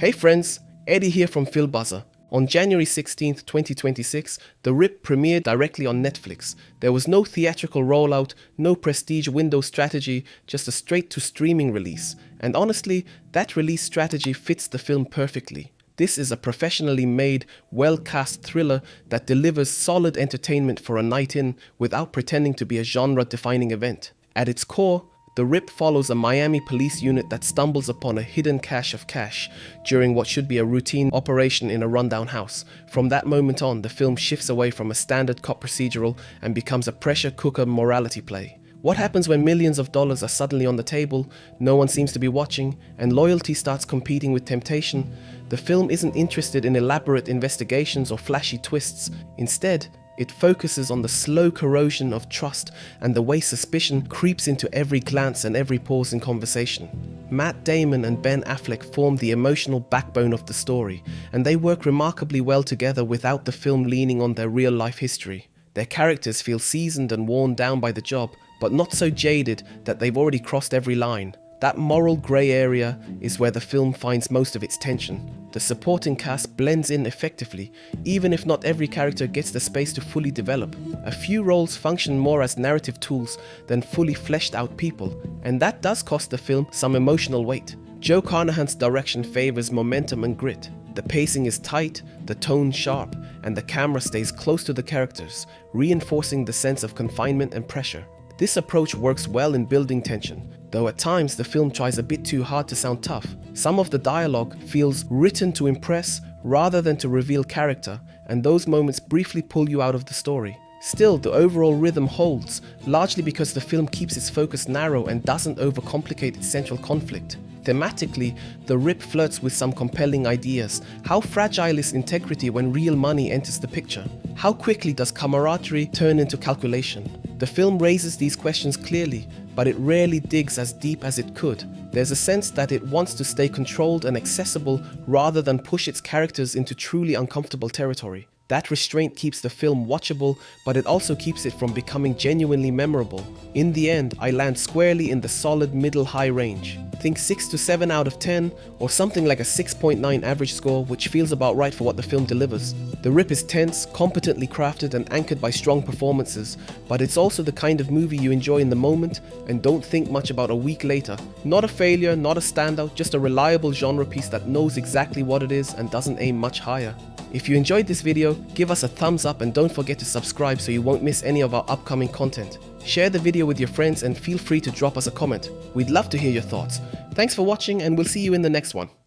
Hey friends, Eddie here from filmbuZZer. On January 16th, 2026, The Rip premiered directly on Netflix. There was no theatrical rollout, no prestige window strategy, just a straight-to-streaming release. And honestly, that release strategy fits the film perfectly. This is a professionally made, well-cast thriller that delivers solid entertainment for a night in without pretending to be a genre-defining event. At its core, The Rip follows a Miami police unit that stumbles upon a hidden cache of cash during what should be a routine operation in a rundown house. From that moment on, the film shifts away from a standard cop procedural and becomes a pressure cooker morality play. What happens when millions of dollars are suddenly on the table, no one seems to be watching, and loyalty starts competing with temptation? The film isn't interested in elaborate investigations or flashy twists. Instead, it focuses on the slow corrosion of trust and the way suspicion creeps into every glance and every pause in conversation. Matt Damon and Ben Affleck form the emotional backbone of the story, and they work remarkably well together without the film leaning on their real-life history. Their characters feel seasoned and worn down by the job, but not so jaded that they've already crossed every line. That moral grey area is where the film finds most of its tension. The supporting cast blends in effectively, even if not every character gets the space to fully develop. A few roles function more as narrative tools than fully fleshed out people, and that does cost the film some emotional weight. Joe Carnahan's direction favors momentum and grit. The pacing is tight, the tone sharp, and the camera stays close to the characters, reinforcing the sense of confinement and pressure. This approach works well in building tension, though at times the film tries a bit too hard to sound tough. Some of the dialogue feels written to impress rather than to reveal character, and those moments briefly pull you out of the story. Still, the overall rhythm holds, largely because the film keeps its focus narrow and doesn't overcomplicate its central conflict. Thematically, The Rip flirts with some compelling ideas. How fragile is integrity when real money enters the picture? How quickly does camaraderie turn into calculation? The film raises these questions clearly, but it rarely digs as deep as it could. There's a sense that it wants to stay controlled and accessible rather than push its characters into truly uncomfortable territory. That restraint keeps the film watchable, but it also keeps it from becoming genuinely memorable. In the end, I land squarely in the solid middle-high range. Think 6 to 7 out of 10, or something like a 6.9 average score, which feels about right for what the film delivers. The Rip is tense, competently crafted, and anchored by strong performances, but it's also the kind of movie you enjoy in the moment and don't think much about a week later. Not a failure, not a standout, just a reliable genre piece that knows exactly what it is and doesn't aim much higher. If you enjoyed this video, give us a thumbs up and don't forget to subscribe so you won't miss any of our upcoming content. Share the video with your friends and feel free to drop us a comment. We'd love to hear your thoughts. Thanks for watching and we'll see you in the next one.